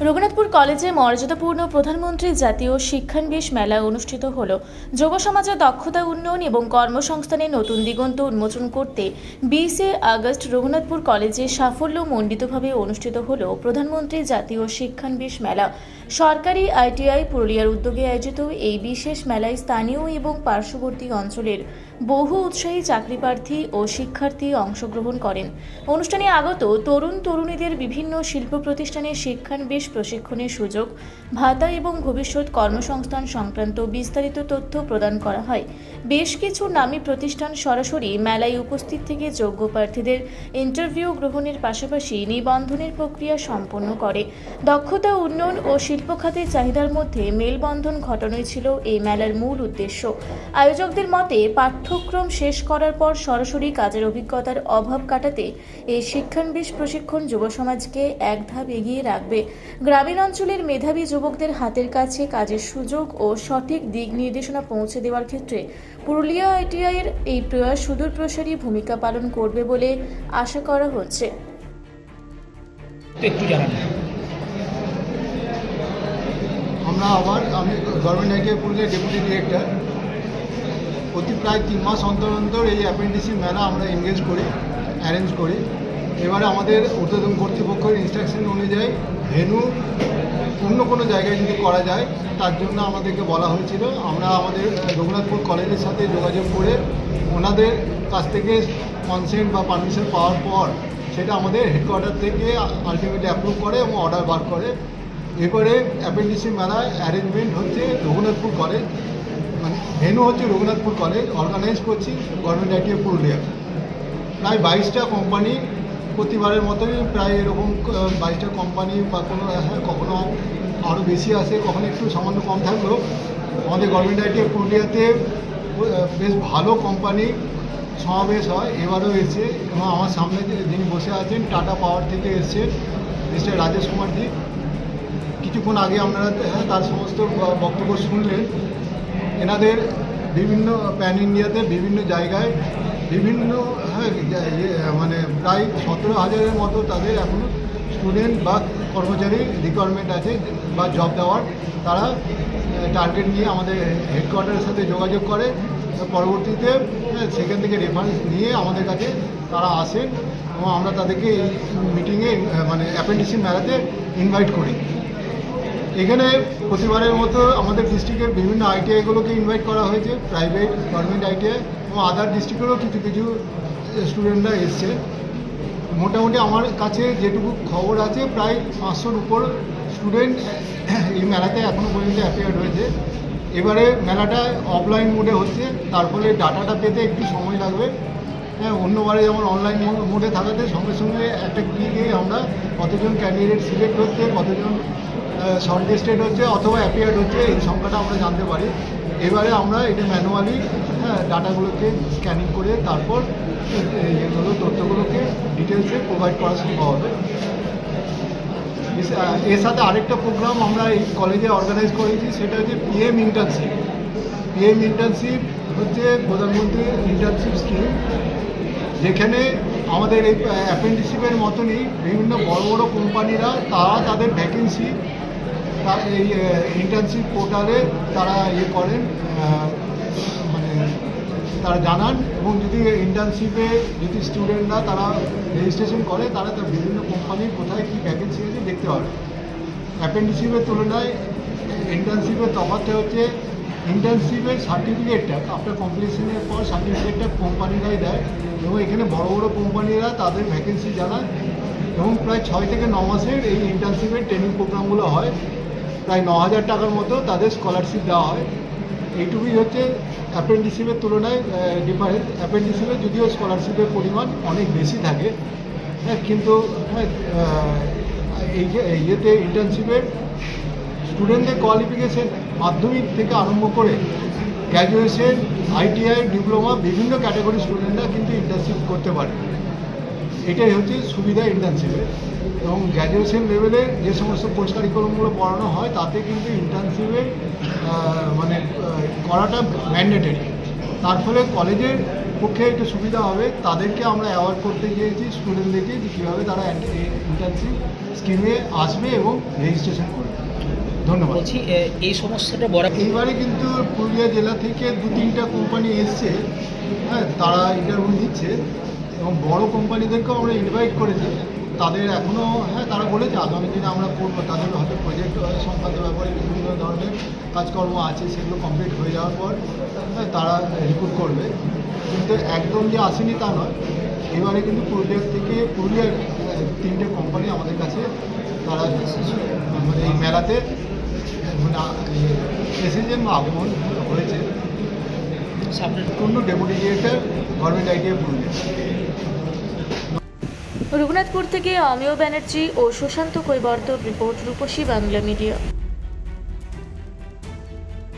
রঘুনাথপুর কলেজে মর্যাদাপূর্ণ প্রধানমন্ত্রী জাতীয় শিক্ষানবিশ মেলা অনুষ্ঠিত হল। যুব সমাজের দক্ষতা উন্নয়ন এবং কর্মসংস্থানের নতুন দিগন্ত উন্মোচন করতে 20 আগস্ট রঘুনাথপুর কলেজে সাফল্যমণ্ডিতভাবে অনুষ্ঠিত হল প্রধানমন্ত্রী জাতীয় শিক্ষানবিশ মেলা। সরকারি আইটিআই পুরুলিয়ার উদ্যোগে আয়োজিত এই বিশেষ মেলায় স্থানীয় এবং পার্শ্ববর্তী অঞ্চলের বহু উৎসাহী চাকরি প্রার্থী ও শিক্ষার্থী অংশগ্রহণ করেন। অনুষ্ঠানে আগত তরুণ তরুণীদের বিভিন্ন শিল্প প্রতিষ্ঠানে শিক্ষানবিশ প্রশিক্ষণের সুযোগ, ভাতা এবং ভবিষ্যৎ কর্মসংস্থান সংক্রান্ত বিস্তারিত তথ্য প্রদান করা হয়। বেশ কিছু নামী প্রতিষ্ঠান সরাসরি মেলায় উপস্থিত থেকে যোগ্য প্রার্থীদের ইন্টারভিউ গ্রহণের পাশাপাশি নিবন্ধনের প্রক্রিয়া সম্পন্ন করে। দক্ষতা উন্নয়ন ও শিল্প খাতের চাহিদার মধ্যে মেলবন্ধন ঘটানোই ছিল এই মেলার মূল উদ্দেশ্য। আয়োজকদের মতে পাঠ্যক্রম শেষ করার পর সরাসরি কাজের অভিজ্ঞতার অভাব কাটাতে এই শিক্ষানবিশ প্রশিক্ষণ যুব সমাজকে এক ধাপ এগিয়ে রাখবে। গ্রামীণ অঞ্চলের মেধাবী যুবকদের হাতের কাছে কাজের সুযোগ ও সঠিক দিক নির্দেশনা পৌঁছে দেওয়ার ক্ষেত্রে পুরুলিয়া আইটিআইয়ের এই প্রয়াস সুদূরপ্রসারী ভূমিকা পালন করবে বলে আশা করা হচ্ছে। আমি government ITI Purulia deputy director. প্রতি প্রায় 3 মাস অন্তর অন্তর এই অ্যাপ্রেন্টিসশিপ মেলা আমরা অ্যারেঞ্জ করি। এবারে আমাদের ঊর্ধ্বতন কর্তৃপক্ষের ইনস্ট্রাকশন অনুযায়ী ভেন্যু অন্য কোনো জায়গায় যদি করা যায় তার জন্য আমাদেরকে বলা হয়েছিল। আমরা আমাদের রঘুনাথপুর কলেজের সাথে যোগাযোগ করে ওনাদের কাছ থেকে কনসেন্ট বা পারমিশন পাওয়ার পর সেটা আমাদের হেডকোয়ার্টার থেকে আলটিমেটলি অ্যাপ্রুভ করে এবং অর্ডার বার করে। এরপরে অ্যাপ্রেন্টিসশিপ মেলায় অ্যারেঞ্জমেন্ট হচ্ছে রঘুনাথপুর কলেজ, মানে ভেন্যু হচ্ছে রঘুনাথপুর কলেজ, অর্গানাইজ করছি গভর্নমেন্ট আইটিআই পুরুলিয়া। প্রায় 22টা কোম্পানি, প্রতিবারের মতোই প্রায় এরকম 22টা কোম্পানি বা কখনো আরও বেশি আসে, কখনো একটু সামান্য কম থাকলেও আমাদের গভর্নমেন্ট আইটিআই পুরুলিয়াতে বেশ ভালো কোম্পানি সমাবেশ হয়। এবারও এসছে এবং আমার সামনে যিনি বসে আছেন টাটা পাওয়ার থেকে এসছে মিস্টার রাজেশ কুমার জি। কিছুক্ষণ আগে আপনারা তার সমস্ত বক্তব্য শুনলেন। এনাদের বিভিন্ন প্যান ইন্ডিয়াতে বিভিন্ন জায়গায় বিভিন্ন মানে প্রায় 17,000-এর মতো তাদের এখনও স্টুডেন্ট বা কর্মচারী রিকোয়ারমেন্ট আছে বা জব দেওয়ার। তারা টার্গেট নিয়ে আমাদের হেডকোয়ার্টারের সাথে যোগাযোগ করে, পরবর্তীতে সেখান থেকে রেফারেন্স নিয়ে আমাদের কাছে তারা আসেন এবং আমরা তাদেরকে এই মিটিংয়ে মানে অ্যাপ্রেন্টিসশিপ মেলাতে ইনভাইট করি। এখানে প্রতিবারের মতো আমাদের ডিস্ট্রিক্টের বিভিন্ন আইটিআইগুলোকে ইনভাইট করা হয়েছে, প্রাইভেট, গভর্নমেন্ট আইটিআই এবং আদার ডিস্ট্রিক্টেরও কিছু স্টুডেন্টরা এসছে। মোটামুটি আমার কাছে যেটুকু খবর আছে প্রায় 500-র উপর স্টুডেন্ট এই মেলাতে এখনও পর্যন্ত অ্যাপিয়ার্ড হয়েছে। এবারে মেলাটা অফলাইন মোডে হচ্ছে, তার ফলে ডাটাটা পেতে একটু সময় লাগবে। অন্যবারে যেমন অনলাইন মোডে থাকাতে সঙ্গে সঙ্গে একটা ক্লিকে আমরা কতজন ক্যান্ডিডেট সিলেক্ট হচ্ছে, কতজন শর্টলিস্টেড হচ্ছে অথবা অ্যাপিয়ার্ড হচ্ছে এই সংখ্যাটা আমরা জানতে পারি। এবারে আমরা এটা ম্যানুয়ালি ডাটাগুলোকে স্ক্যানিং করে তারপর এগুলো তথ্যগুলোকে ডিটেলসে প্রোভাইড করা সম্ভব হবে। এর সাথে আরেকটা প্রোগ্রাম আমরা এই কলেজে অর্গানাইজ করেছি, সেটা হচ্ছে পিএম ইন্টার্নশিপ। পিএম ইন্টার্নশিপ হচ্ছে প্রধানমন্ত্রী ইন্টার্নশিপ স্কিম, যেখানে আমাদের এই অ্যাপ্রেন্টিসশিপের মতনই বিভিন্ন বড় বড় কোম্পানিরা তারা তাদের ভ্যাকেন্সি এই ইন্টার্নশিপ পোর্টালে তারা করেন, মানে তারা জানান এবং যদি ইন্টার্নশিপে যদি স্টুডেন্টরা তারা রেজিস্ট্রেশন করে তারা তার বিভিন্ন কোম্পানির কোথায় কী ভ্যাকেন্সি আছে দেখতে পাবে। অ্যাপ্রেন্টিসশিপের তুলনায় ইন্টার্নশিপের তফাৎটা হচ্ছে ইন্টার্নশিপের সার্টিফিকেটটা আফটার কমপ্লিশনের পর সার্টিফিকেটটা কোম্পানিরাই দেয় এবং এখানে বড় বড় কোম্পানিরা তাদের ভ্যাকেন্সি জানায় এবং প্রায় 6 থেকে 9 মাসের এই ইন্টার্নশিপের ট্রেনিং প্রোগ্রামগুলো হয়। প্রায় 9,000 টাকার মতো তাদের স্কলারশিপ দেওয়া হয়। এইটুকুই হচ্ছে অ্যাপ্রেন্টিসশিপের তুলনায় ডিফারেন্স। অ্যাপ্রেন্টিসশিপে যদিও স্কলারশিপের পরিমাণ অনেক বেশি থাকে, কিন্তু ইয়েতে ইন্টার্নশিপের স্টুডেন্টদের কোয়ালিফিকেশন মাধ্যমিক থেকে আরম্ভ করে গ্র্যাজুয়েশন, আইটিআই, ডিপ্লোমা বিভিন্ন ক্যাটাগরির স্টুডেন্টরা কিন্তু ইন্টার্নশিপ করতে পারে। এটাই হচ্ছে সুবিধা ইন্টার্নশিপের। এবং গ্র্যাজুয়েশন লেভেলে যে সমস্ত কোর্স কারিকুলামগুলো পড়ানো হয় তাতে কিন্তু ইন্টার্নশিপের মানে করাটা ম্যান্ডেটরি। তার ফলে কলেজের পক্ষে একটু সুবিধা হবে তাদেরকে আমরা অ্যাওয়ার্ড করতে গিয়েছি স্টুডেন্টদেরকে যে কীভাবে তারা ইন্টার্নশিপ স্কিমে আসবে এবং রেজিস্ট্রেশন করবে। ধন্যবাদ। বলছি এই সমস্যাটা বড় এইবারে কিন্তু পুরুলিয়া জেলা থেকে 2-3টা কোম্পানি এসছে, হ্যাঁ, তারা ইন্টারভিউ দিচ্ছে এবং বড় কোম্পানিদেরকেও আমরা ইনভাইট করেছি। তাদের এখনও, হ্যাঁ, তারা বলেছে আগামী দিনে আমরা করবো, তাদের হয়তো প্রজেক্ট সংক্রান্ত ব্যাপারে বিভিন্ন ধরনের কাজকর্ম আছে, সেগুলো কমপ্লিট হয়ে যাওয়ার পর হ্যাঁ তারা রিক্রুট করবে। কিন্তু একদম যে আসেনি তা নয়, এবারে কিন্তু পুরুলিয়ার 3টে কোম্পানি আমাদের কাছে তারা মানে এই মেলাতে মানে এসেছেন বা আগমন হয়েছে। আপনার পূর্ণ deputy director government ITI Purulia. Raghunathpur থেকে অমিয় ব্যানার্জি ও সুশান্ত কৈবর্ত রিপোর্ট, রূপসী বাংলা মিডিয়া।